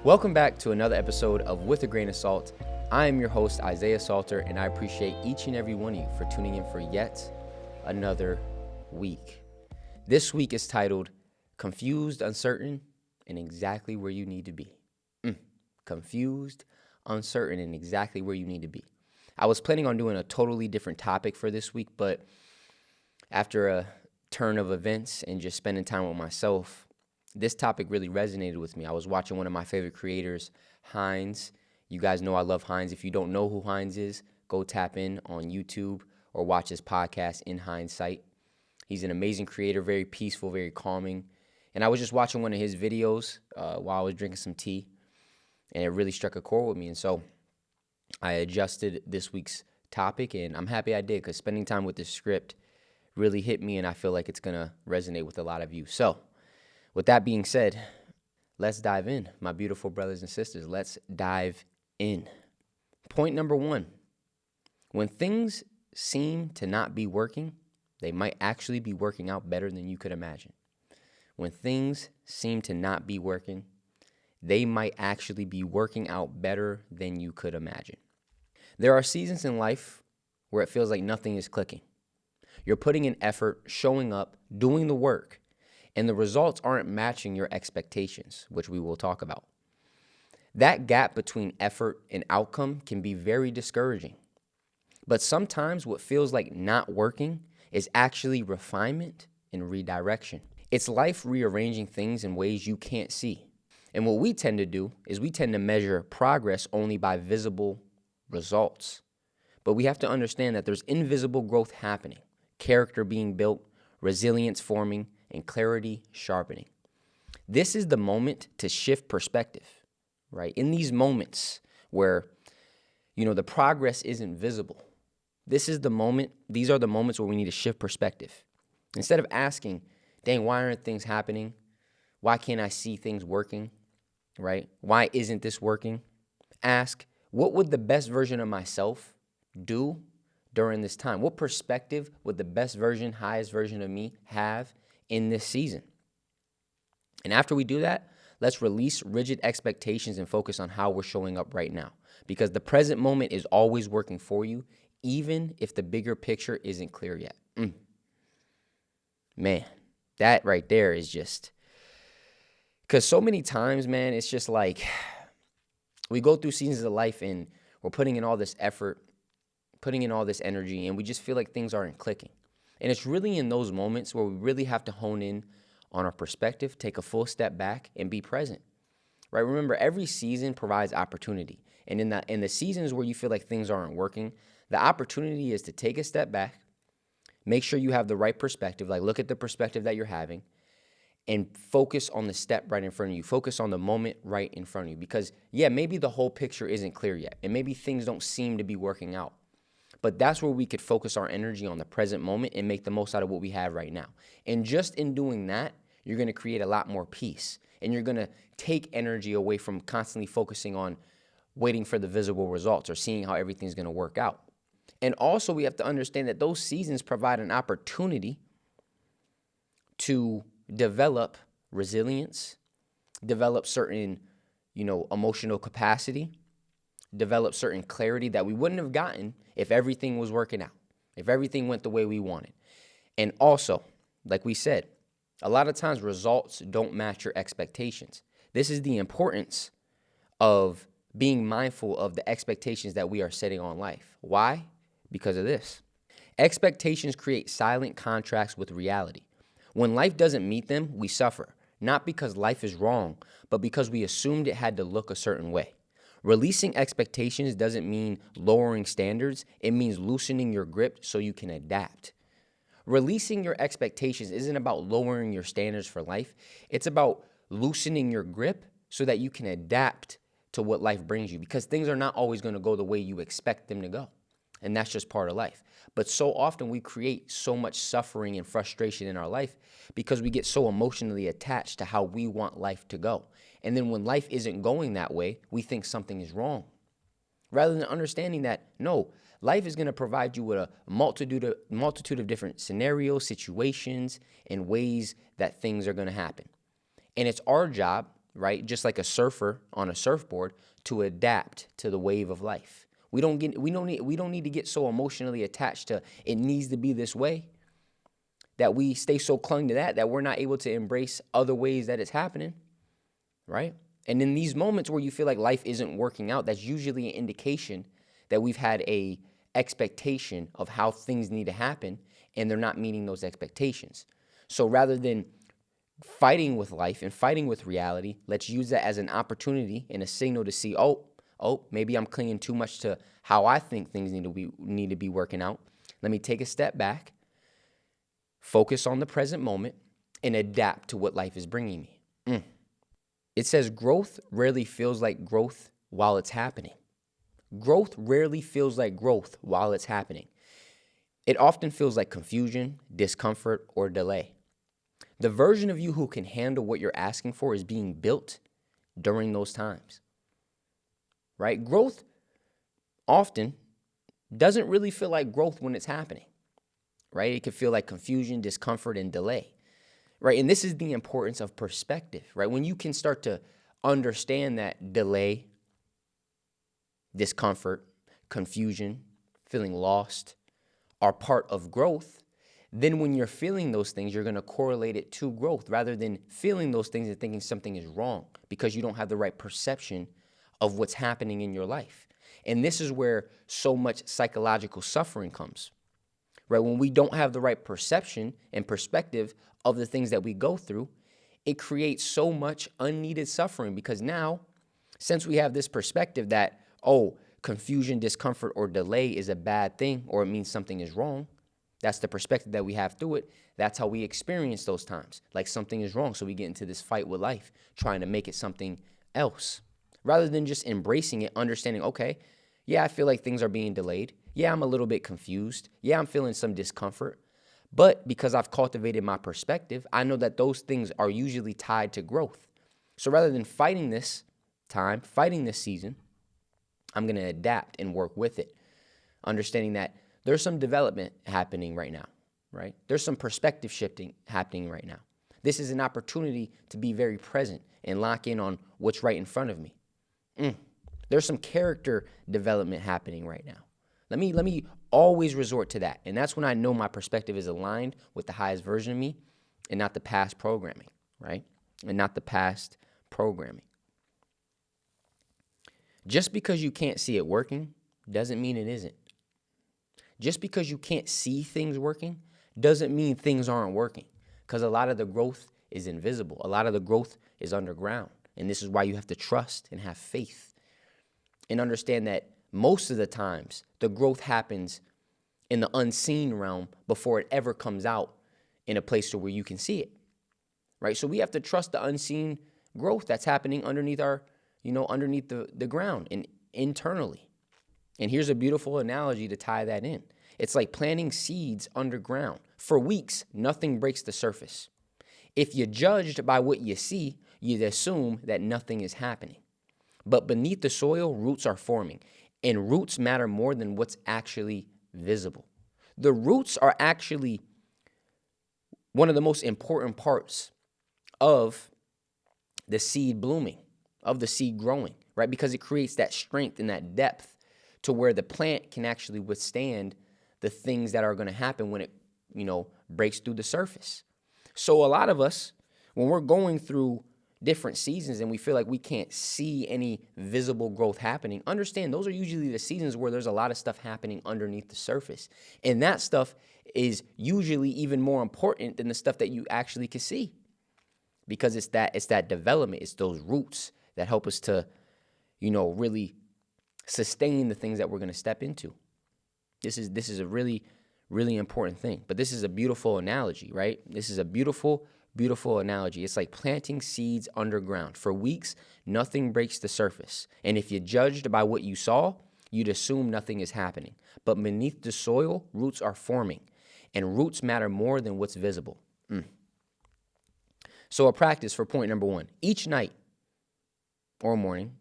Welcome back to another episode of With a Grain of Salt. I am your host, Isaiah Salter, and I appreciate each and every one of you for tuning in for yet another week. This week is titled, Confused, Uncertain, and Exactly Where You Need to Be. Confused, uncertain, and exactly where you need to be. I was planning on doing a totally different topic for this week, but after a turn of events and just spending time with myself, this topic really resonated with me. I was watching one of my favorite creators, Heinz. You guys know I love Heinz. If you don't know who Heinz is, go tap in on YouTube or watch his podcast, In Hindsight. He's an amazing creator, very peaceful, very calming. And I was just watching one of his videos while I was drinking some tea, and it really struck a chord with me. And so I adjusted this week's topic, and I'm happy I did because spending time with this script really hit me, and I feel like it's going to resonate with a lot of you. So with that being said, let's dive in, my beautiful brothers and sisters. Let's dive in. Point number one, when things seem to not be working, they might actually be working out better than you could imagine. When things seem to not be working, they might actually be working out better than you could imagine. There are seasons in life where it feels like nothing is clicking. You're putting in effort, showing up, doing the work, and the results aren't matching your expectations, which we will talk about. That gap between effort and outcome can be very discouraging. But sometimes what feels like not working is actually refinement and redirection. It's life rearranging things in ways you can't see. And what we tend to do is we tend to measure progress only by visible results. But we have to understand that there's invisible growth happening, character being built, resilience forming, and clarity sharpening. This is the moment to shift perspective, right? In these moments where, the progress isn't visible, these are the moments where we need to shift perspective. Instead of asking, dang, why aren't things happening? Why can't I see things working, right? Why isn't this working? Ask, what would the best version of myself do during this time? What perspective would the best version, highest version of me have in this season? And after we do that, let's release rigid expectations and focus on how we're showing up right now. Because the present moment is always working for you, even if the bigger picture isn't clear yet. Man, that right there is just, because so many times, man, it's just like we go through seasons of life and we're putting in all this effort, putting in all this energy, and we just feel like things aren't clicking. And it's really in those moments where we really have to hone in on our perspective, take a full step back, and be present, right? Remember, every season provides opportunity. And in the seasons where you feel like things aren't working, the opportunity is to take a step back, make sure you have the right perspective, like look at the perspective that you're having, and focus on the step right in front of you. Focus on the moment right in front of you. Because, maybe the whole picture isn't clear yet, and maybe things don't seem to be working out. But that's where we could focus our energy on the present moment and make the most out of what we have right now. And just in doing that, you're going to create a lot more peace. And you're going to take energy away from constantly focusing on waiting for the visible results or seeing how everything's going to work out. And also, we have to understand that those seasons provide an opportunity to develop resilience, develop certain, emotional capacity, develop certain clarity that we wouldn't have gotten if everything was working out, if everything went the way we wanted. And also, like we said, a lot of times results don't match your expectations. This is the importance of being mindful of the expectations that we are setting on life. Why? Because of this. Expectations create silent contracts with reality. When life doesn't meet them, we suffer, not because life is wrong, but because we assumed it had to look a certain way. Releasing expectations doesn't mean lowering standards. It means loosening your grip so you can adapt. Releasing your expectations isn't about lowering your standards for life. It's about loosening your grip so that you can adapt to what life brings you, because things are not always going to go the way you expect them to go. And that's just part of life. But so often we create so much suffering and frustration in our life because we get so emotionally attached to how we want life to go. And then when life isn't going that way, we think something is wrong. Rather than understanding that, no, life is going to provide you with a multitude of different scenarios, situations, and ways that things are going to happen. And it's our job right? Just like a surfer on a surfboard, to adapt to the wave of life. We don't need to get so emotionally attached to it needs to be this way that we stay so clung to that we're not able to embrace other ways that it's happening, right? And in these moments where you feel like life isn't working out, that's usually an indication that we've had a expectation of how things need to happen and they're not meeting those expectations. So rather than fighting with life and fighting with reality, let's use that as an opportunity and a signal to see, oh, maybe I'm clinging too much to how I think things need to be working out. Let me take a step back, focus on the present moment, and adapt to what life is bringing me. It says growth rarely feels like growth while it's happening. Growth rarely feels like growth while it's happening. It often feels like confusion, discomfort, or delay. The version of you who can handle what you're asking for is being built during those times, right? Growth often doesn't really feel like growth when it's happening, right? It can feel like confusion, discomfort, and delay, right? And this is the importance of perspective, right? When you can start to understand that delay, discomfort, confusion, feeling lost are part of growth, then when you're feeling those things, you're going to correlate it to growth rather than feeling those things and thinking something is wrong because you don't have the right perception of what's happening in your life. And this is where so much psychological suffering comes, right? When we don't have the right perception and perspective of the things that we go through, it creates so much unneeded suffering because now, since we have this perspective that, confusion, discomfort, or delay is a bad thing or it means something is wrong, that's the perspective that we have through it. That's how we experience those times, like something is wrong. So we get into this fight with life, trying to make it something else. Rather than just embracing it, understanding, okay, yeah, I feel like things are being delayed. Yeah, I'm a little bit confused. Yeah, I'm feeling some discomfort. But because I've cultivated my perspective, I know that those things are usually tied to growth. So rather than fighting this time, fighting this season, I'm going to adapt and work with it, understanding that there's some development happening right now, right? There's some perspective shifting happening right now. This is an opportunity to be very present and lock in on what's right in front of me. There's some character development happening right now. Let me always resort to that. And that's when I know my perspective is aligned with the highest version of me and not the past programming, right? And not the past programming. Just because you can't see it working doesn't mean it isn't. Just because you can't see things working doesn't mean things aren't working, because a lot of the growth is invisible. A lot of the growth is underground. And this is why you have to trust and have faith and understand that most of the times the growth happens in the unseen realm before it ever comes out in a place where you can see it, right? So we have to trust the unseen growth that's happening underneath underneath the ground and internally. And here's a beautiful analogy to tie that in. It's like planting seeds underground. For weeks, nothing breaks the surface. If you're judged by what you see, you'd assume that nothing is happening. But beneath the soil, roots are forming. And roots matter more than what's actually visible. The roots are actually one of the most important parts of the seed blooming, of the seed growing, right? Because it creates that strength and that depth to where the plant can actually withstand the things that are going to happen when it, breaks through the surface. So a lot of us, when we're going through different seasons and we feel like we can't see any visible growth happening, understand those are usually the seasons where there's a lot of stuff happening underneath the surface. And that stuff is usually even more important than the stuff that you actually can see, because it's that development, it's those roots that help us to, really sustain the things that we're going to step into. This is a really, really important thing. But this is a beautiful analogy, right? This is a beautiful, beautiful analogy. It's like planting seeds underground. For weeks, nothing breaks the surface. And if you're judged by what you saw, you'd assume nothing is happening. But beneath the soil, roots are forming. And roots matter more than what's visible. So a practice for point number 1. Each night or morning,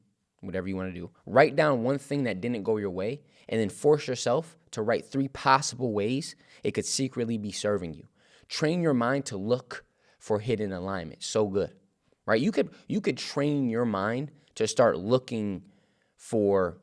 whatever you want to do, write down one thing that didn't go your way, and then force yourself to write 3 possible ways it could secretly be serving you. Train your mind to look for hidden alignment. So good. right? You could train your mind to start looking for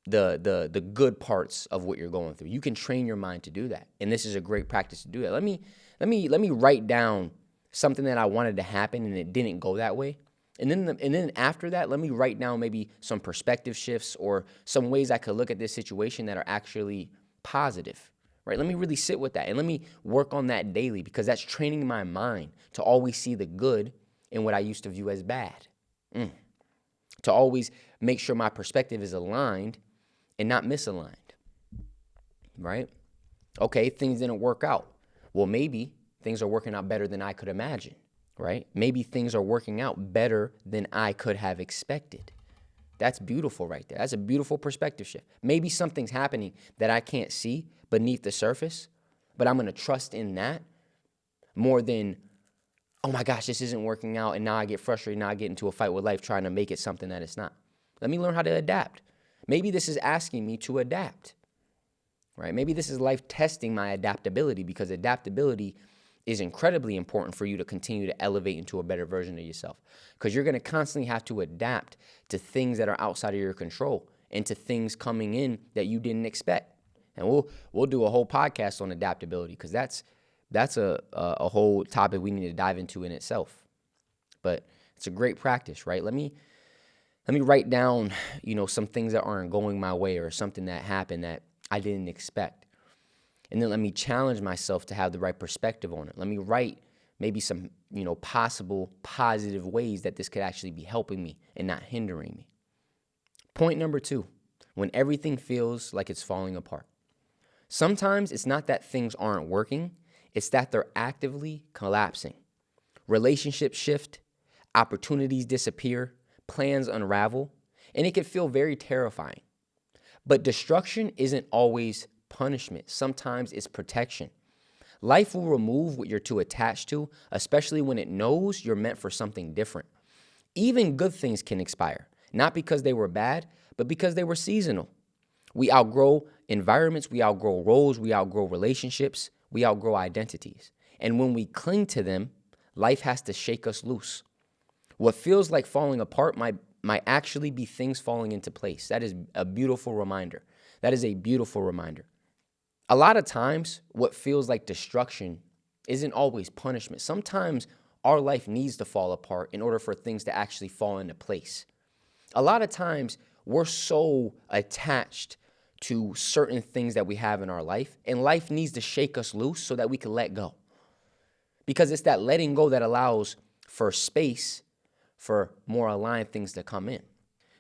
the good parts of what you're going through. You can train your mind to do that. And this is a great practice to do that. Let me write down something that I wanted to happen and it didn't go that way. And then after that, let me write down maybe some perspective shifts or some ways I could look at this situation that are actually positive, right? Let me really sit with that and let me work on that daily, because that's training my mind to always see the good in what I used to view as bad. To always make sure my perspective is aligned and not misaligned, right? Okay, things didn't work out. Well, maybe things are working out better than I could imagine, right? Maybe things are working out better than I could have expected. That's beautiful right there. That's a beautiful perspective shift. Maybe something's happening that I can't see beneath the surface, but I'm going to trust in that more than, oh my gosh, this isn't working out, and now I get frustrated, now I get into a fight with life trying to make it something that it's not. Let me learn how to adapt. Maybe this is asking me to adapt, right? Maybe this is life testing my adaptability, because adaptability is incredibly important for you to continue to elevate into a better version of yourself, because you're going to constantly have to adapt to things that are outside of your control and to things coming in that you didn't expect. And we'll do a whole podcast on adaptability, because that's a whole topic we need to dive into in itself. But it's a great practice, right? Let me write down, some things that aren't going my way or something that happened that I didn't expect. And then let me challenge myself to have the right perspective on it. Let me write maybe some, possible positive ways that this could actually be helping me and not hindering me. Point number 2, when everything feels like it's falling apart. Sometimes it's not that things aren't working, it's that they're actively collapsing. Relationships shift, opportunities disappear, plans unravel, and it can feel very terrifying. But destruction isn't always punishment. Sometimes it's protection. Life will remove what you're too attached to, especially when it knows you're meant for something different. Even good things can expire, not because they were bad, but because they were seasonal. We outgrow environments, we outgrow roles, we outgrow relationships, we outgrow identities. And when we cling to them, life has to shake us loose. What feels like falling apart might actually be things falling into place. That is a beautiful reminder. That is a beautiful reminder. A lot of times, what feels like destruction isn't always punishment. Sometimes our life needs to fall apart in order for things to actually fall into place. A lot of times, we're so attached to certain things that we have in our life, and life needs to shake us loose so that we can let go. Because it's that letting go that allows for space for more aligned things to come in.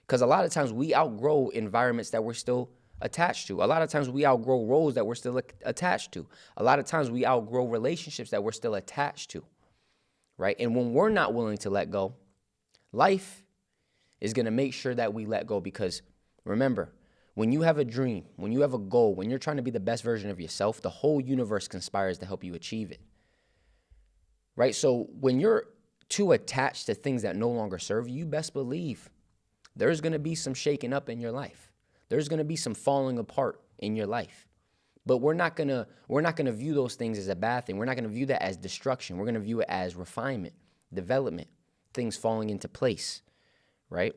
Because a lot of times we outgrow environments that we're still attached to. A lot of times we outgrow roles that we're still attached to. A lot of times we outgrow relationships that we're still attached to, right? And when we're not willing to let go, life is going to make sure that we let go, because remember, when you have a dream, when you have a goal, when you're trying to be the best version of yourself, the whole universe conspires to help you achieve it, right? So when you're too attached to things that no longer serve you, you best believe there's going to be some shaking up in your life. There's going to be some falling apart in your life. But we're not going to view those things as a bad thing. We're not going to view that as destruction. We're going to view it as refinement, development, things falling into place, right?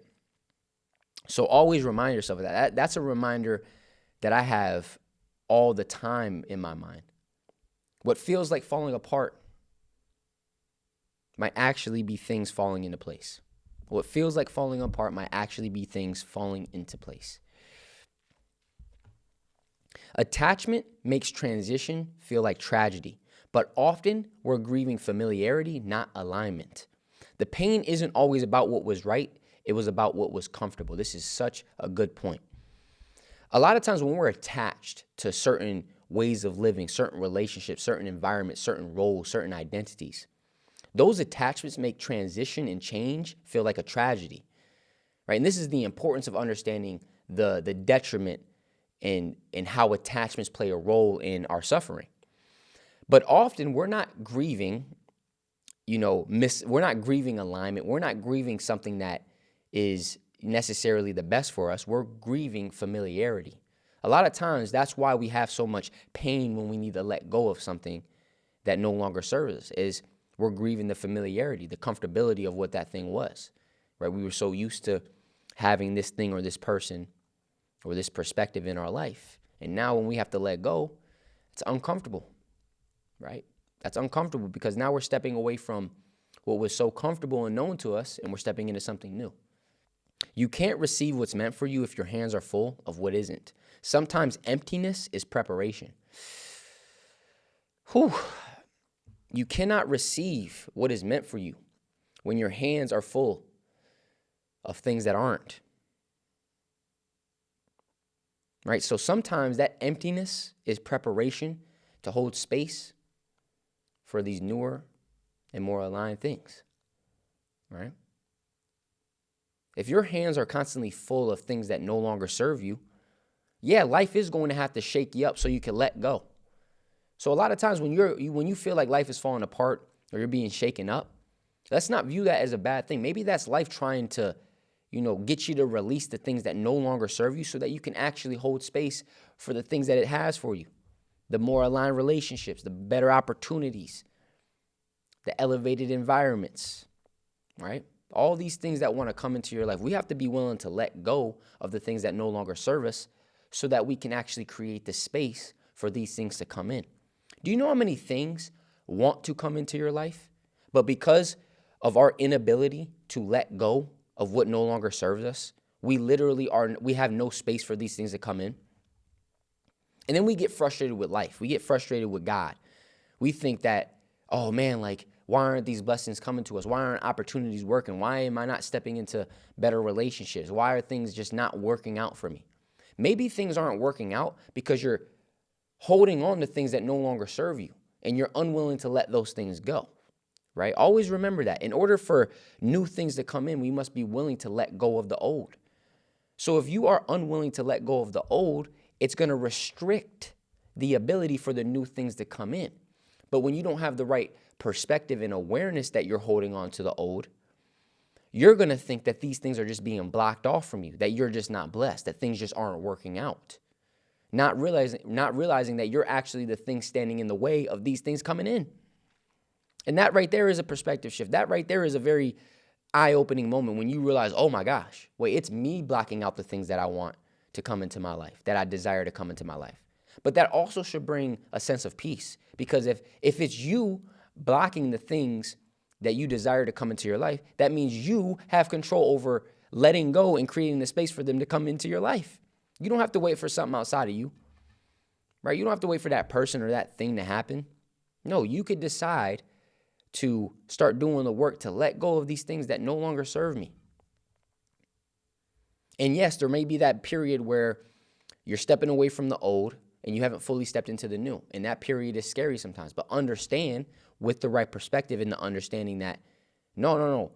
So always remind yourself of that. That's a reminder that I have all the time in my mind. What feels like falling apart might actually be things falling into place. What feels like falling apart might actually be things falling into place. Attachment makes transition feel like tragedy, but often we're grieving familiarity, not alignment. The pain isn't always about what was right, it was about what was comfortable. This is such a good point. A lot of times when we're attached to certain ways of living, certain relationships, certain environments, certain roles, certain identities, those attachments make transition and change feel like a tragedy, right? And this is the importance of understanding the detriment and how attachments play a role in our suffering. But often we're not grieving, we're not grieving alignment. We're not grieving something that is necessarily the best for us. We're grieving familiarity. A lot of times that's why we have so much pain when we need to let go of something that no longer serves us, is We're grieving the familiarity, the comfortability of what that thing was, right? We were so used to having this thing or this person or this perspective in our life. And now when we have to let go, it's uncomfortable, right? That's uncomfortable because now we're stepping away from what was so comfortable and known to us, and we're stepping into something new. You can't receive what's meant for you if your hands are full of what isn't. Sometimes emptiness is preparation. Whew. You cannot receive what is meant for you when your hands are full of things that aren't. Right? So sometimes that emptiness is preparation to hold space for these newer and more aligned things. Right? If your hands are constantly full of things that no longer serve you, yeah, life is going to have to shake you up so you can let go. So a lot of times when you feel like life is falling apart or you're being shaken up, let's not view that as a bad thing. Maybe that's life trying to, get you to release the things that no longer serve you so that you can actually hold space for the things that it has for you. The more aligned relationships, the better opportunities, the elevated environments, right? All these things that want to come into your life, we have to be willing to let go of the things that no longer serve us so that we can actually create the space for these things to come in. Do you know how many things want to come into your life, but because of our inability to let go of what no longer serves us, we have no space for these things to come in? And then we get frustrated with life. We get frustrated with God. We think that, oh man, like, why aren't these blessings coming to us? Why aren't opportunities working? Why am I not stepping into better relationships? Why are things just not working out for me? Maybe things aren't working out because you're holding on to things that no longer serve you and you're unwilling to let those things go, right? Always remember that. In order for new things to come in, we must be willing to let go of the old. So if you are unwilling to let go of the old, it's going to restrict the ability for the new things to come in. But when you don't have the right perspective and awareness that you're holding on to the old, you're going to think that these things are just being blocked off from you, that you're just not blessed, that things just aren't working out. Not realizing that you're actually the thing standing in the way of these things coming in. And that right there is a perspective shift. That right there is a very eye-opening moment when you realize, oh my gosh, wait, it's me blocking out the things that I want to come into my life, that I desire to come into my life. But that also should bring a sense of peace, because if it's you blocking the things that you desire to come into your life, that means you have control over letting go and creating the space for them to come into your life. You don't have to wait for something outside of you, right? You don't have to wait for that person or that thing to happen. No, you could decide to start doing the work to let go of these things that no longer serve me. And yes, there may be that period where you're stepping away from the old and you haven't fully stepped into the new. And that period is scary sometimes. But understand, with the right perspective and the understanding that, no,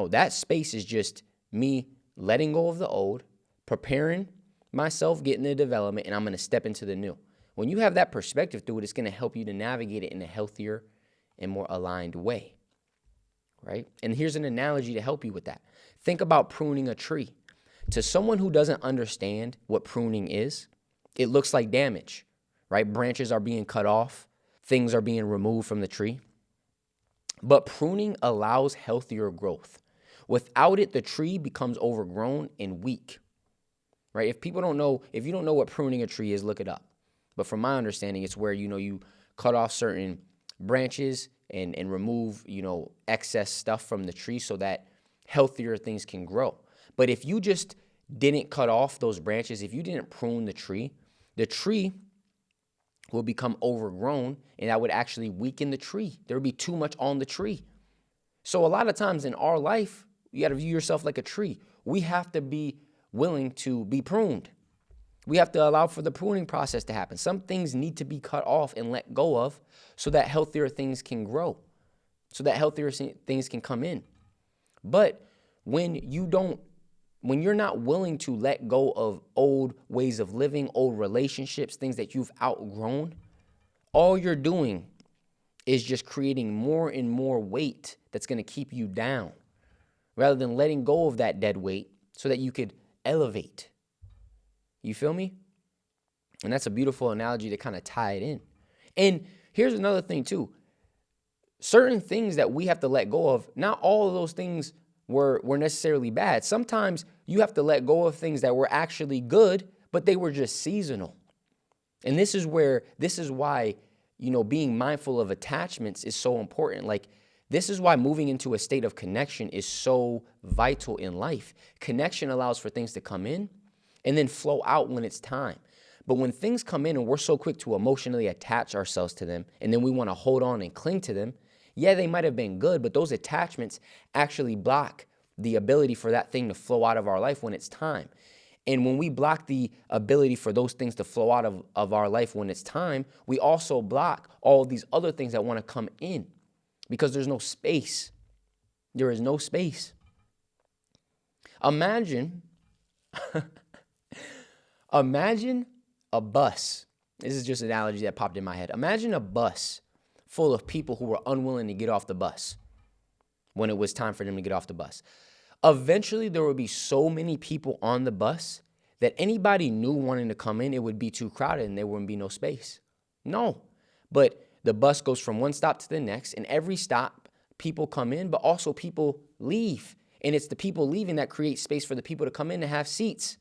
that space is just me letting go of the old, preparing myself, getting the development, and I'm going to step into the new. When you have that perspective through it, it's going to help you to navigate it in a healthier and more aligned way, right? And here's an analogy to help you with that. Think about pruning a tree. To someone who doesn't understand what pruning is, it looks like damage, right? Branches are being cut off. Things are being removed from the tree. But pruning allows healthier growth. Without it, the tree becomes overgrown and weak, right? If you don't know what pruning a tree is, look it up. But from my understanding, it's where, you cut off certain branches and remove, excess stuff from the tree so that healthier things can grow. But if you just didn't cut off those branches, if you didn't prune the tree will become overgrown, and that would actually weaken the tree. There would be too much on the tree. So a lot of times in our life, you got to view yourself like a tree. We have to be willing to be pruned. We have to allow for the pruning process to happen. Some things need to be cut off and let go of so that healthier things can grow, so that healthier things can come in. But when you're not willing to let go of old ways of living, old relationships, things that you've outgrown, all you're doing is just creating more and more weight that's going to keep you down, rather than letting go of that dead weight so that you could elevate. You feel me? And that's a beautiful analogy to kind of tie it in. And here's another thing too. certain things that we have to let go of, not all of those things were necessarily bad. Sometimes you have to let go of things that were actually good, but they were just seasonal. And this is why, being mindful of attachments is so important. Like, this is why moving into a state of connection is so vital in life. Connection allows for things to come in and then flow out when it's time. But when things come in and we're so quick to emotionally attach ourselves to them, and then we want to hold on and cling to them, yeah, they might have been good, but those attachments actually block the ability for that thing to flow out of our life when it's time. And when we block the ability for those things to flow out of our life when it's time, we also block all these other things that want to come in because there's no space. There is no space. Imagine a bus. This is just an analogy that popped in my head. Imagine a bus full of people who were unwilling to get off the bus when it was time for them to get off the bus. Eventually, there would be so many people on the bus that anybody new wanting to come in, it would be too crowded and there wouldn't be no space. No, but the bus goes from one stop to the next, and every stop, people come in, but also people leave. And it's the people leaving that create space for the people to come in to have seats.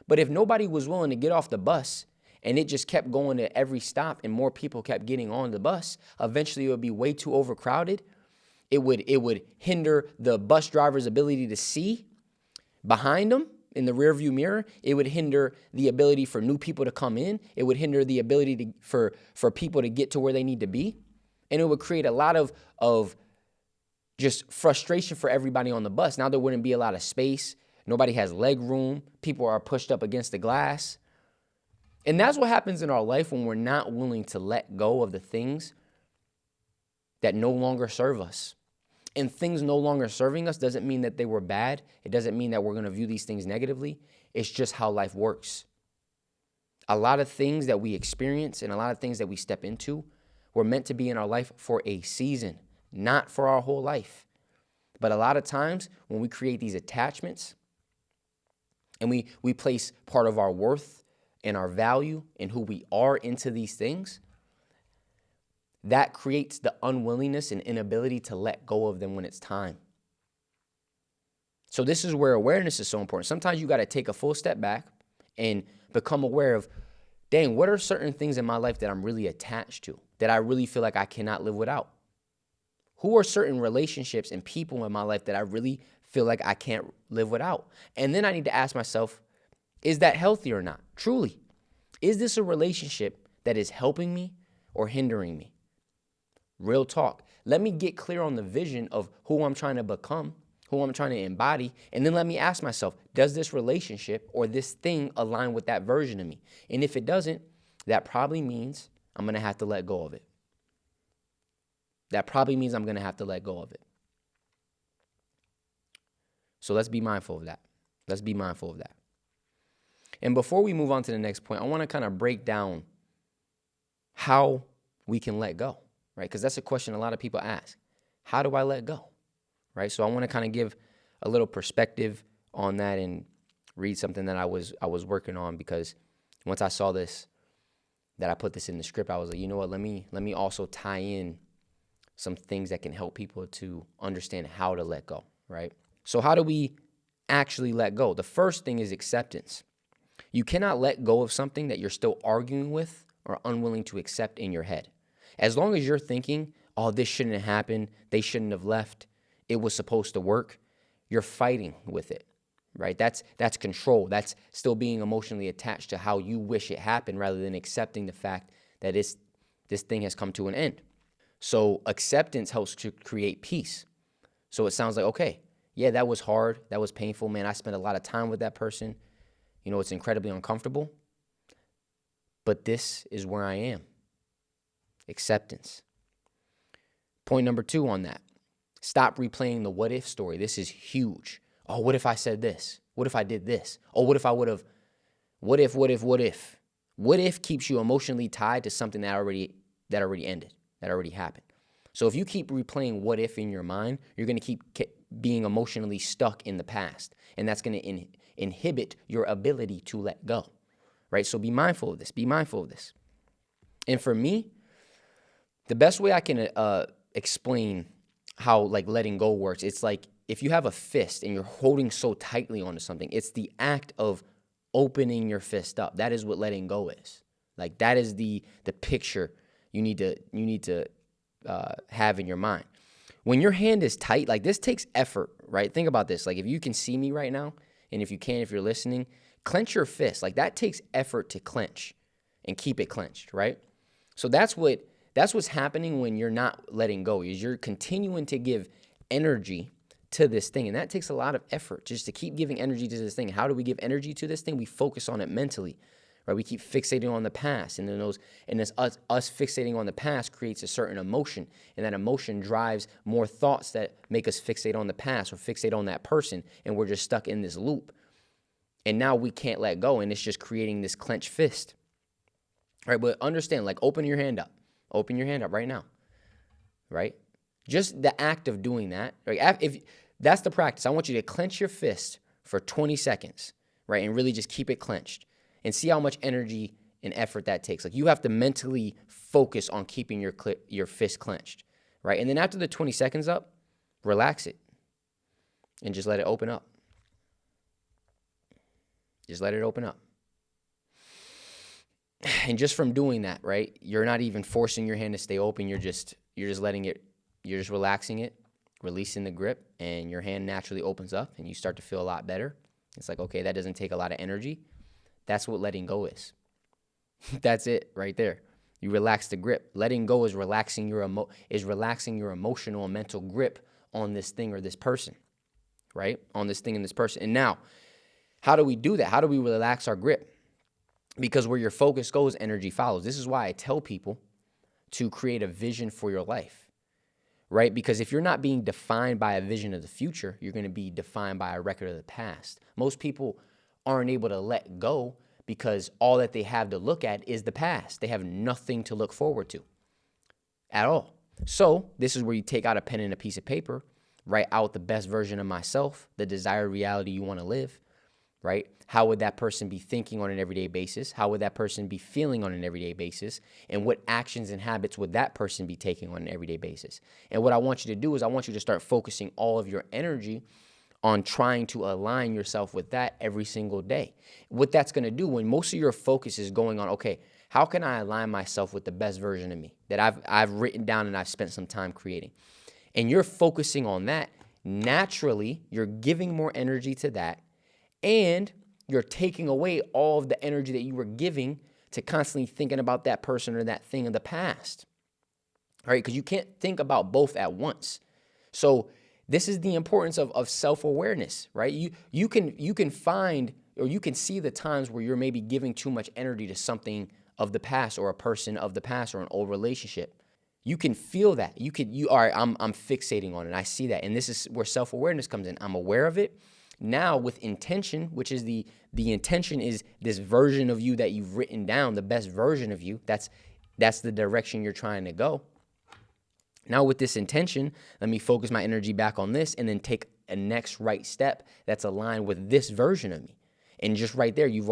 But if nobody was willing to get off the bus and it just kept going to every stop and more people kept getting on the bus, eventually it would be way too overcrowded. It would hinder the bus driver's ability to see behind them in the rearview mirror. It would hinder the ability for new people to come in. It would hinder the ability for people to get to where they need to be. And it would create a lot of just frustration for everybody on the bus. Now there wouldn't be a lot of space. Nobody has leg room. People are pushed up against the glass. And that's what happens in our life when we're not willing to let go of the things that no longer serve us. And things no longer serving us doesn't mean that they were bad. It doesn't mean that we're going to view these things negatively. It's just how life works. A lot of things that we experience and a lot of things that we step into were meant to be in our life for a season, not for our whole life. But a lot of times when we create these attachments and we place part of our worth and our value and who we are into these things, that creates the unwillingness and inability to let go of them when it's time. So this is where awareness is so important. Sometimes you got to take a full step back and become aware of, dang, what are certain things in my life that I'm really attached to, that I really feel like I cannot live without? Who are certain relationships and people in my life that I really feel like I can't live without? And then I need to ask myself, is that healthy or not? Truly, is this a relationship that is helping me or hindering me? Real talk. Let me get clear on the vision of who I'm trying to become, who I'm trying to embody, and then let me ask myself, does this relationship or this thing align with that version of me? And if it doesn't, that probably means I'm going to have to let go of it. That probably means I'm going to have to let go of it. So let's be mindful of that. Let's be mindful of that. And before we move on to the next point, I want to kind of break down how we can let go, right? Because that's a question a lot of people ask. How do I let go, right? So I want to kind of give a little perspective on that and read something that I was working on, because once I saw this, that I put this in the script, I was like, you know what? Let me also tie in some things that can help people to understand how to let go, right? So how do we actually let go? The first thing is acceptance. You cannot let go of something that you're still arguing with or unwilling to accept in your head. As long as you're thinking, oh, this shouldn't have happened, they shouldn't have left, it was supposed to work, you're fighting with it, right? That's control. That's still being emotionally attached to how you wish it happened rather than accepting the fact that this thing has come to an end. So acceptance helps to create peace. So it sounds like, okay, yeah, that was hard. That was painful, man. I spent a lot of time with that person. You know, it's incredibly uncomfortable. But this is where I am. Acceptance. Point number 2 on that. Stop replaying the what if story. This is huge. Oh, what if I said this? What if I did this? Oh, what if I would have? What if? What if keeps you emotionally tied to something that already ended, that already happened. So if you keep replaying what if in your mind, you're going to keep being emotionally stuck in the past. And that's going to inhibit your ability to let go, right? So be mindful of this. Be mindful of this. And for me, the best way I can explain how like letting go works. It's like if you have a fist and you're holding so tightly onto something, it's the act of opening your fist up. That is what letting go is. Like that is the picture you need to have in your mind. When your hand is tight, like this takes effort, right? Think about this. Like if you can see me right now, and if you're listening, clench your fist. Like that takes effort to clench and keep it clenched, right? So that's what's happening when you're not letting go, is you're continuing to give energy to this thing. And that takes a lot of effort just to keep giving energy to this thing. How do we give energy to this thing? We focus on it mentally, right? We keep fixating on the past. And then us fixating on the past creates a certain emotion. And that emotion drives more thoughts that make us fixate on the past or fixate on that person. And we're just stuck in this loop. And now we can't let go. And it's just creating this clenched fist. Right? But understand, like open your hand up. Open your hand up right now. Right? Just the act of doing that. Right? If that's the practice. I want you to clench your fist for 20 seconds. Right? And really just keep it clenched. And see how much energy and effort that takes. Like you have to mentally focus on keeping your fist clenched, right? And then after the 20 seconds up, relax it and just let it open up. Just let it open up. And just from doing that, right? You're not even forcing your hand to stay open. You're just letting it, you're just relaxing it, releasing the grip, and your hand naturally opens up and you start to feel a lot better. It's like, okay, that doesn't take a lot of energy. That's what letting go is. That's it right there. You relax the grip. Letting go is relaxing your emotional and mental grip on this thing or this person, right? On this thing and this person. And now, how do we do that? How do we relax our grip? Because where your focus goes, energy follows. This is why I tell people to create a vision for your life, right? Because if you're not being defined by a vision of the future, you're going to be defined by a record of the past. Most people aren't able to let go because all that they have to look at is the past. They have nothing to look forward to at all. So this is where you take out a pen and a piece of paper, write out the best version of myself, the desired reality you want to live, right? How would that person be thinking on an everyday basis? How would that person be feeling on an everyday basis? And what actions and habits would that person be taking on an everyday basis? And what I want you to do is I want you to start focusing all of your energy on trying to align yourself with that every single day. What that's going to do when most of your focus is going on, okay, how can I align myself with the best version of me that I've written down and I've spent some time creating? And you're focusing on that. Naturally, you're giving more energy to that, and you're taking away all of the energy that you were giving to constantly thinking about that person or that thing in the past. All right, because you can't think about both at once. So this is the importance of self-awareness, right? You can find, or you can see the times where you're maybe giving too much energy to something of the past or a person of the past or an old relationship. You can feel that. All right, I'm fixating on it. I see that. And this is where self-awareness comes in. I'm aware of it. Now with intention, which is the intention is this version of you that you've written down, the best version of you. That's the direction you're trying to go. Now with this intention, let me focus my energy back on this and then take a next right step that's aligned with this version of me. And just right there, you've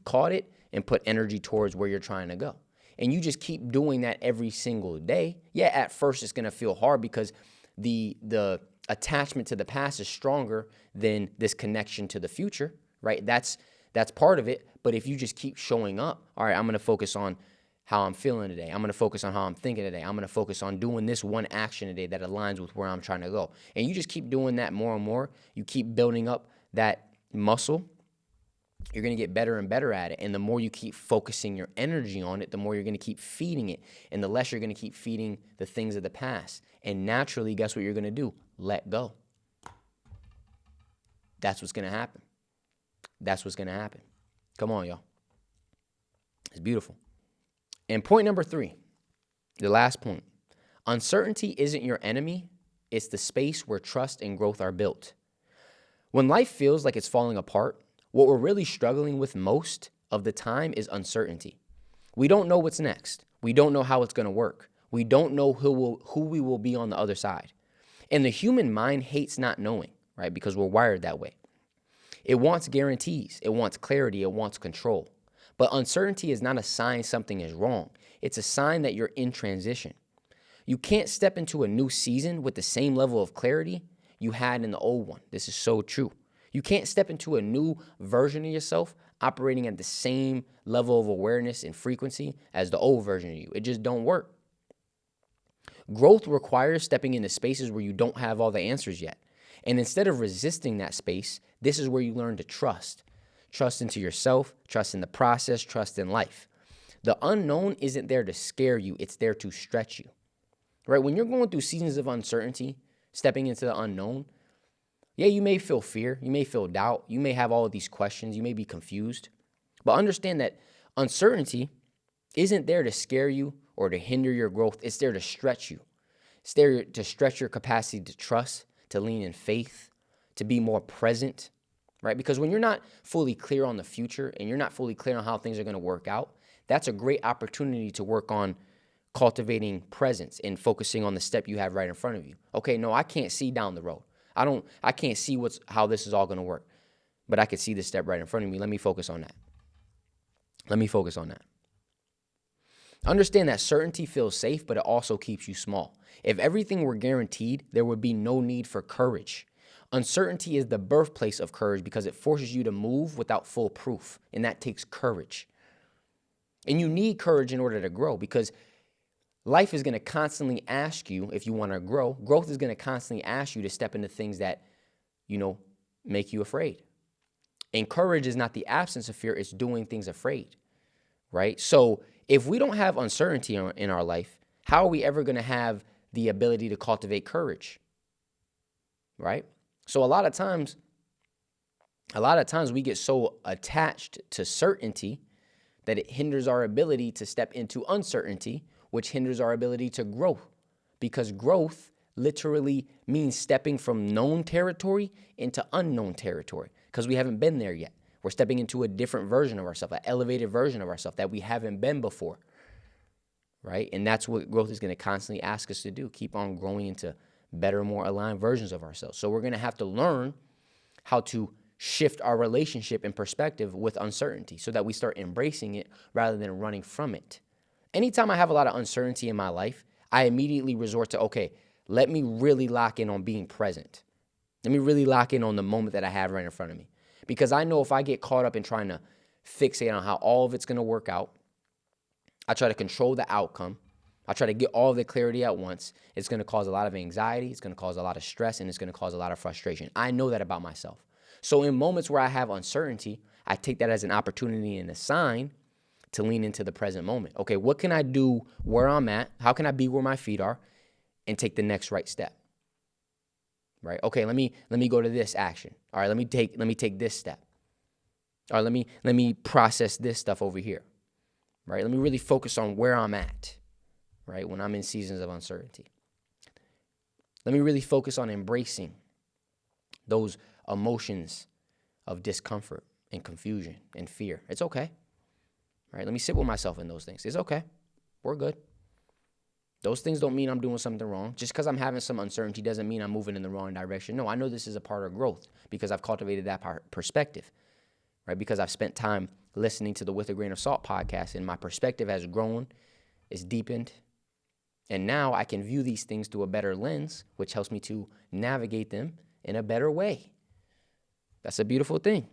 caught it and put energy towards where you're trying to go. And you just keep doing that every single day. Yeah, at first it's going to feel hard because the attachment to the past is stronger than this connection to the future, right? That's part of it. But if you just keep showing up, all right, I'm going to focus on how I'm feeling today. I'm going to focus on how I'm thinking today. I'm going to focus on doing this one action today that aligns with where I'm trying to go. And you just keep doing that more and more. You keep building up that muscle. You're going to get better and better at it. And the more you keep focusing your energy on it, the more you're going to keep feeding it. And the less you're going to keep feeding the things of the past. And naturally, guess what you're going to do? Let go. That's what's going to happen. That's what's going to happen. Come on, y'all. It's beautiful. And point number 3, the last point. Uncertainty isn't your enemy. It's the space where trust and growth are built. When life feels like it's falling apart, what we're really struggling with most of the time is uncertainty. We don't know what's next. We don't know how it's going to work. We don't know who we will be on the other side. And the human mind hates not knowing, right? Because we're wired that way. It wants guarantees. It wants clarity. It wants control. But uncertainty is not a sign something is wrong. It's a sign that you're in transition. You can't step into a new season with the same level of clarity you had in the old one. This is so true. You can't step into a new version of yourself operating at the same level of awareness and frequency as the old version of you. It just don't work. Growth requires stepping into spaces where you don't have all the answers yet. And instead of resisting that space, this is where you learn to trust. Trust into yourself, trust in the process, trust in life. The unknown isn't there to scare you, it's there to stretch you. Right? When you're going through seasons of uncertainty, stepping into the unknown, yeah, you may feel fear, you may feel doubt, you may have all of these questions, you may be confused. But understand that uncertainty isn't there to scare you or to hinder your growth. It's there to stretch you. It's there to stretch your capacity to trust, to lean in faith, to be more present, right? Because when you're not fully clear on the future and you're not fully clear on how things are going to work out, that's a great opportunity to work on cultivating presence and focusing on the step you have right in front of you. Okay, no, I can't see down the road. I can't see how this is all going to work, but I can see the step right in front of me. Let me focus on that. Understand that certainty feels safe, but it also keeps you small. If everything were guaranteed, there would be no need for courage. Uncertainty is the birthplace of courage because it forces you to move without full proof, and that takes courage. And you need courage in order to grow because life is going to constantly ask you if you want to grow. Growth is going to constantly ask you to step into things that, make you afraid. And courage is not the absence of fear, it's doing things afraid, right? So if we don't have uncertainty in our life, how are we ever going to have the ability to cultivate courage, right? So a lot of times we get so attached to certainty that it hinders our ability to step into uncertainty, which hinders our ability to grow, because growth literally means stepping from known territory into unknown territory because we haven't been there yet. We're stepping into a different version of ourselves, an elevated version of ourselves that we haven't been before, right? And that's what growth is going to constantly ask us to do, keep on growing into better, more aligned versions of ourselves. So we're going to have to learn how to shift our relationship and perspective with uncertainty so that we start embracing it rather than running from it. Anytime I have a lot of uncertainty in my life, I immediately resort to, okay, let me really lock in on being present. Let me really lock in on the moment that I have right in front of me. Because I know if I get caught up in trying to fixate on how all of it's going to work out, I try to control the outcome, I try to get all of the clarity at once, it's going to cause a lot of anxiety, it's going to cause a lot of stress, and it's going to cause a lot of frustration. I know that about myself. So in moments where I have uncertainty, I take that as an opportunity and a sign to lean into the present moment. Okay, what can I do where I'm at? How can I be where my feet are and take the next right step? Right? Okay, let me go to this action. All right, let me take this step. All right, let me process this stuff over here. Right? Let me really focus on where I'm at. Right? When I'm in seasons of uncertainty. Let me really focus on embracing those emotions of discomfort and confusion and fear. It's okay. Right? Let me sit with myself in those things. It's okay. We're good. Those things don't mean I'm doing something wrong. Just because I'm having some uncertainty doesn't mean I'm moving in the wrong direction. No, I know this is a part of growth because I've cultivated that perspective, right? Because I've spent time listening to the With a Grain of Salt podcast and my perspective has grown, it's deepened, and now I can view these things through a better lens, which helps me to navigate them in a better way. That's a beautiful thing.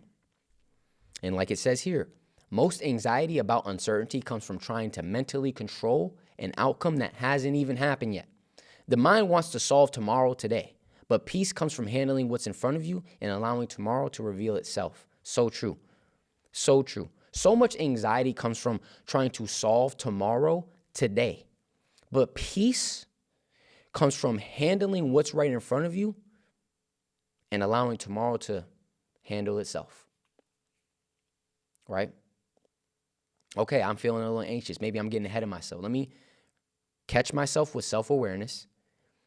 And like it says here, most anxiety about uncertainty comes from trying to mentally control an outcome that hasn't even happened yet. The mind wants to solve tomorrow today, but peace comes from handling what's in front of you and allowing tomorrow to reveal itself. So true. So true. So much anxiety comes from trying to solve tomorrow today, but peace comes from handling what's right in front of you and allowing tomorrow to handle itself. Right? Okay, I'm feeling a little anxious. Maybe I'm getting ahead of myself. Let me catch myself with self-awareness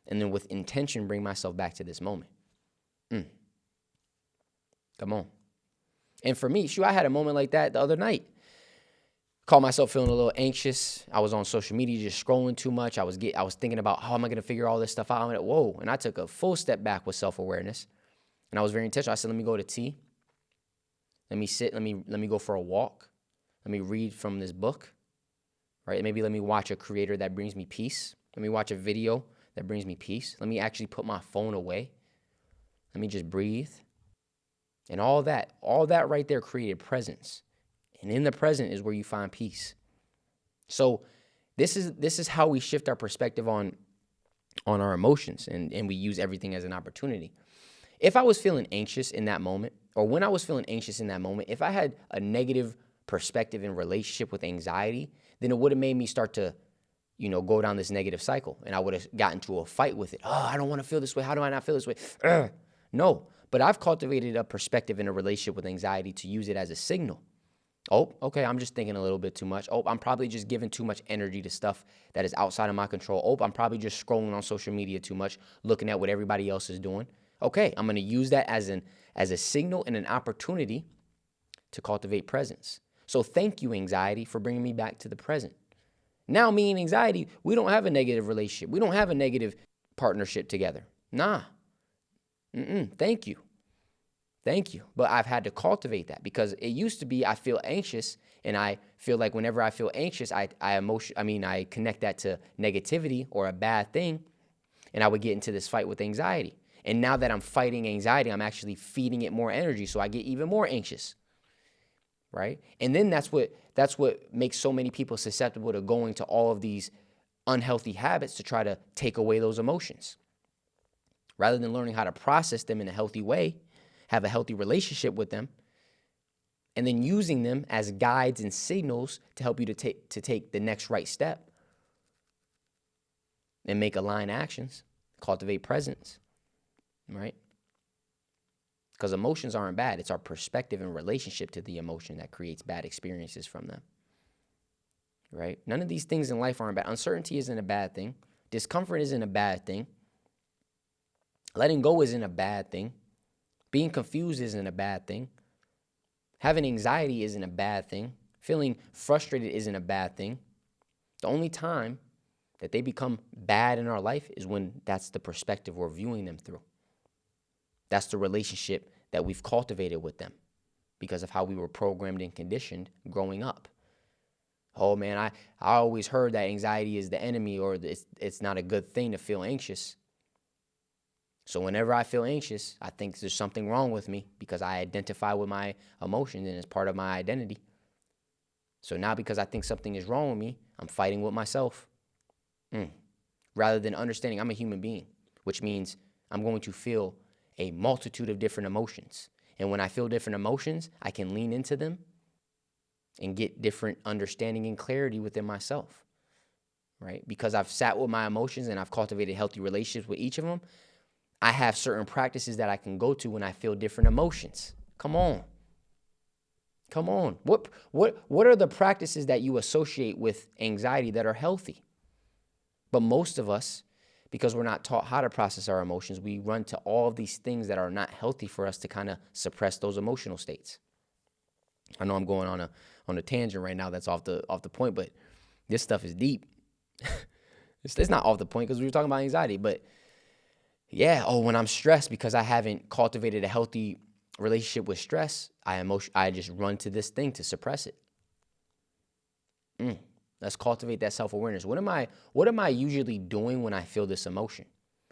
and then with intention bring myself back to this moment. Come on. And for me, I had a moment like that the other night. Caught myself feeling a little anxious. I was on social media just scrolling too much. I was thinking about how am I going to figure all this stuff out. I'm like, whoa. And I took a full step back with self-awareness. And I was very intentional. I said, let me go to tea. Let me sit. Let me go for a walk. Let me read from this book, right? Maybe let me watch a creator that brings me peace. Let me watch a video that brings me peace. Let me actually put my phone away. Let me just breathe. And all that right there created presence. And in the present is where you find peace. So this is how we shift our perspective on our emotions, and we use everything as an opportunity. If I was feeling anxious in that moment, or when I was feeling anxious in that moment, if I had a negative perspective in relationship with anxiety, then it would have made me start to, go down this negative cycle, and I would have gotten to a fight with it. Oh, I don't want to feel this way. How do I not feel this way? No, but I've cultivated a perspective in a relationship with anxiety to use it as a signal. Oh, okay, I'm just thinking a little bit too much. Oh, I'm probably just giving too much energy to stuff that is outside of my control. Oh, I'm probably just scrolling on social media too much, looking at what everybody else is doing. Okay, I'm going to use that as a signal and an opportunity to cultivate presence. So thank you, anxiety, for bringing me back to the present. Now, me and anxiety, we don't have a negative relationship. We don't have a negative partnership together. Nah. Thank you. Thank you. But I've had to cultivate that, because it used to be I feel anxious, and I feel like whenever I feel anxious, I connect that to negativity or a bad thing, and I would get into this fight with anxiety. And now that I'm fighting anxiety, I'm actually feeding it more energy, so I get even more anxious. Right? And then that's what makes so many people susceptible to going to all of these unhealthy habits to try to take away those emotions. Rather than learning how to process them in a healthy way, have a healthy relationship with them, and then using them as guides and signals to help you to take the next right step and make aligned actions, cultivate presence, right? Because emotions aren't bad. It's our perspective and relationship to the emotion that creates bad experiences from them, right? None of these things in life aren't bad. Uncertainty isn't a bad thing. Discomfort isn't a bad thing. Letting go isn't a bad thing. Being confused isn't a bad thing. Having anxiety isn't a bad thing. Feeling frustrated isn't a bad thing. The only time that they become bad in our life is when that's the perspective we're viewing them through. That's the relationship that we've cultivated with them because of how we were programmed and conditioned growing up. Oh man, I always heard that anxiety is the enemy, or it's not a good thing to feel anxious. So whenever I feel anxious, I think there's something wrong with me because I identify with my emotions and it's part of my identity. So now because I think something is wrong with me, I'm fighting with myself. Rather than understanding I'm a human being, which means I'm going to feel a multitude of different emotions. And when I feel different emotions, I can lean into them and get different understanding and clarity within myself, right? Because I've sat with my emotions and I've cultivated healthy relationships with each of them, I have certain practices that I can go to when I feel different emotions. Come on. What are the practices that you associate with anxiety that are healthy? But most of us, because we're not taught how to process our emotions, we run to all of these things that are not healthy for us to kind of suppress those emotional states. I know I'm going on a tangent right now that's off the point, but this stuff is deep. It's not off the point because we were talking about anxiety, but yeah, when I'm stressed because I haven't cultivated a healthy relationship with stress, I just run to this thing to suppress it. Let's cultivate that self-awareness. What am I usually doing when I feel this emotion?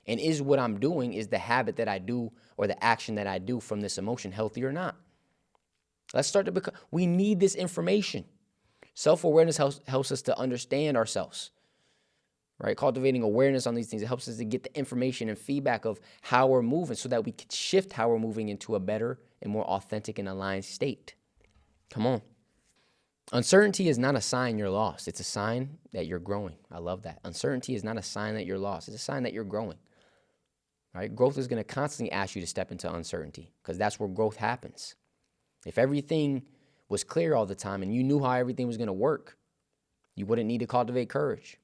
And is what I'm doing, is the habit that I do or the action that I do from this emotion healthy or not? Let's start to become, we need this information. Self-awareness helps us to understand ourselves, right? Cultivating awareness on these things, it helps us to get the information and feedback of how we're moving so that we can shift how we're moving into a better and more authentic and aligned state. Come on. Uncertainty is not a sign you're lost. It's a sign that you're growing. I love that. Uncertainty is not a sign that you're lost. It's a sign that you're growing. Right? Growth is going to constantly ask you to step into uncertainty because that's where growth happens. If everything was clear all the time and you knew how everything was going to work, you wouldn't need to cultivate courage.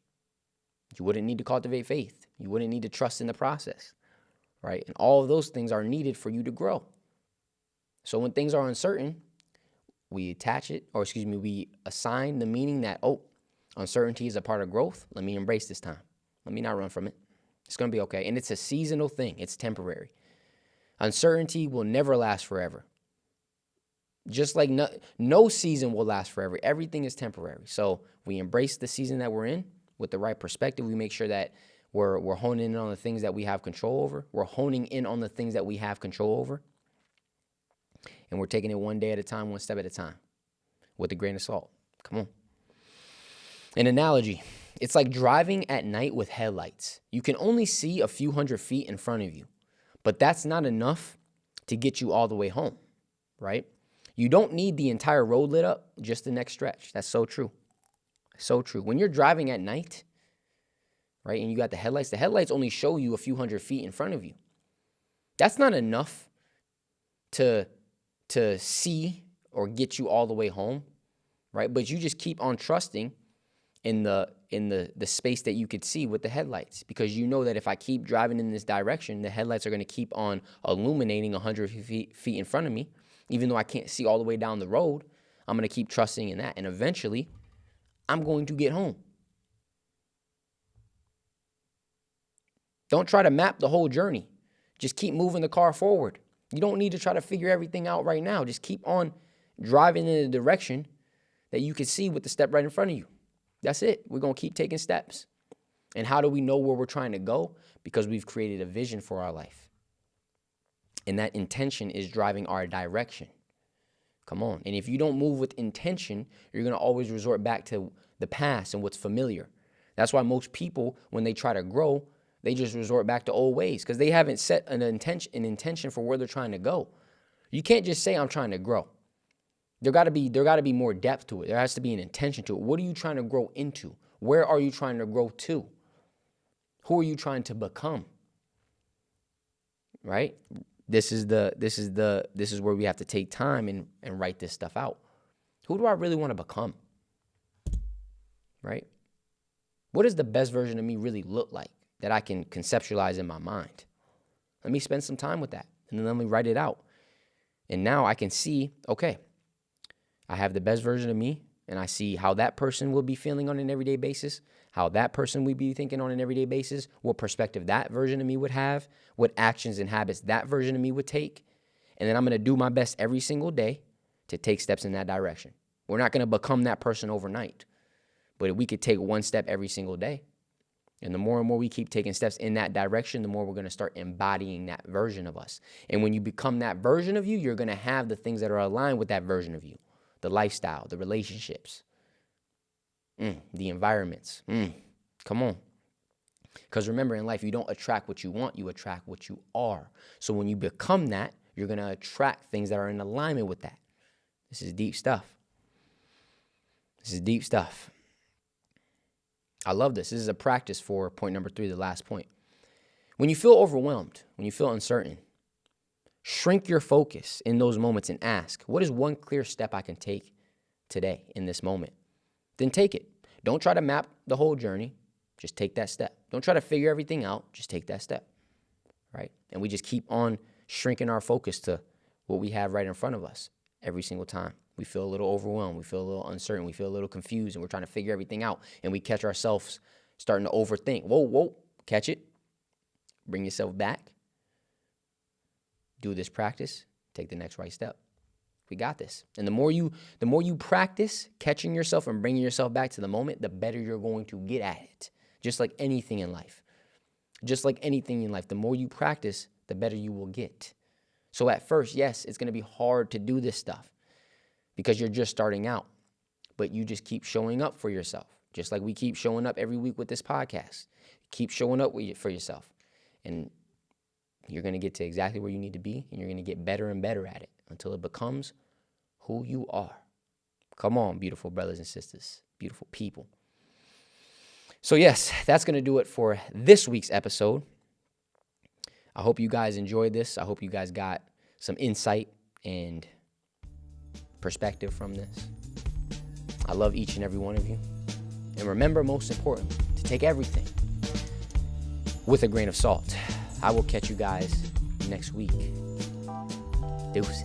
You wouldn't need to cultivate faith. You wouldn't need to trust in the process. Right? And all of those things are needed for you to grow. So when things are uncertain, we assign the meaning that, uncertainty is a part of growth. Let me embrace this time. Let me not run from it. It's going to be okay. And it's a seasonal thing. It's temporary. Uncertainty will never last forever. Just like no season will last forever. Everything is temporary. So we embrace the season that we're in. with the right perspective. We make sure that we're honing in on the things that we have control over. We're honing in on the things that we have control over. And we're taking it one day at a time, one step at a time, with a grain of salt. Come on. An analogy. It's like driving at night with headlights. You can only see a few hundred feet in front of you, but that's not enough to get you all the way home, right? You don't need the entire road lit up, just the next stretch. That's so true. So true. When you're driving at night, right, and you got the headlights only show you a few hundred feet in front of you. That's not enough to see or get you all the way home, right? But you just keep on trusting in the space that you could see with the headlights, because you know that if I keep driving in this direction, the headlights are going to keep on illuminating 100 feet in front of me. Even though I can't see all the way down the road, I'm going to keep trusting in that. And eventually, I'm going to get home. Don't try to map the whole journey. Just keep moving the car forward. You don't need to try to figure everything out right now. Just keep on driving in the direction that you can see with the step right in front of you. That's it. We're going to keep taking steps. And how do we know where we're trying to go? Because we've created a vision for our life. And that intention is driving our direction. Come on. And if you don't move with intention, you're going to always resort back to the past and what's familiar. That's why most people, when they try to grow, they just resort back to old ways, because they haven't set an intention for where they're trying to go. You can't just say, I'm trying to grow. There got to be more depth to it. There has to be an intention to it. What are you trying to grow into? Where are you trying to grow to? Who are you trying to become? Right? This is where we have to take time and write this stuff out. Who do I really want to become? Right? What does the best version of me really look like that I can conceptualize in my mind? Let me spend some time with that, and then let me write it out. And now I can see, okay, I have the best version of me, and I see how that person will be feeling on an everyday basis, how that person would be thinking on an everyday basis, what perspective that version of me would have, what actions and habits that version of me would take. And then I'm going to do my best every single day to take steps in that direction. We're not going to become that person overnight, but if we could take one step every single day, and the more and more we keep taking steps in that direction, the more we're going to start embodying that version of us. And when you become that version of you, you're going to have the things that are aligned with that version of you. The lifestyle, the relationships, the environments. Come on. Because remember, in life, you don't attract what you want, you attract what you are. So when you become that, you're going to attract things that are in alignment with that. This is deep stuff. This is deep stuff. I love this. This is a practice for point number 3, the last point. When you feel overwhelmed, when you feel uncertain, shrink your focus in those moments and ask, what is one clear step I can take today in this moment? Then take it. Don't try to map the whole journey. Just take that step. Don't try to figure everything out. Just take that step, right? And we just keep on shrinking our focus to what we have right in front of us every single time. We feel a little overwhelmed. We feel a little uncertain. We feel a little confused, and we're trying to figure everything out. And we catch ourselves starting to overthink. Whoa, catch it. Bring yourself back. Do this practice. Take the next right step. We got this. And the more you practice catching yourself and bringing yourself back to the moment, the better you're going to get at it. Just like anything in life. Just like anything in life, the more you practice, the better you will get. So at first, yes, it's going to be hard to do this stuff because you're just starting out. But you just keep showing up for yourself. Just like we keep showing up every week with this podcast. Keep showing up for yourself. And you're going to get to exactly where you need to be, and you're going to get better and better at it until it becomes who you are. Come on, beautiful brothers and sisters, beautiful people. So yes, that's going to do it for this week's episode. I hope you guys enjoyed this. I hope you guys got some insight and perspective from this. I love each and every one of you. And remember, most importantly, to take everything with a grain of salt. I will catch you guys next week. Deuces.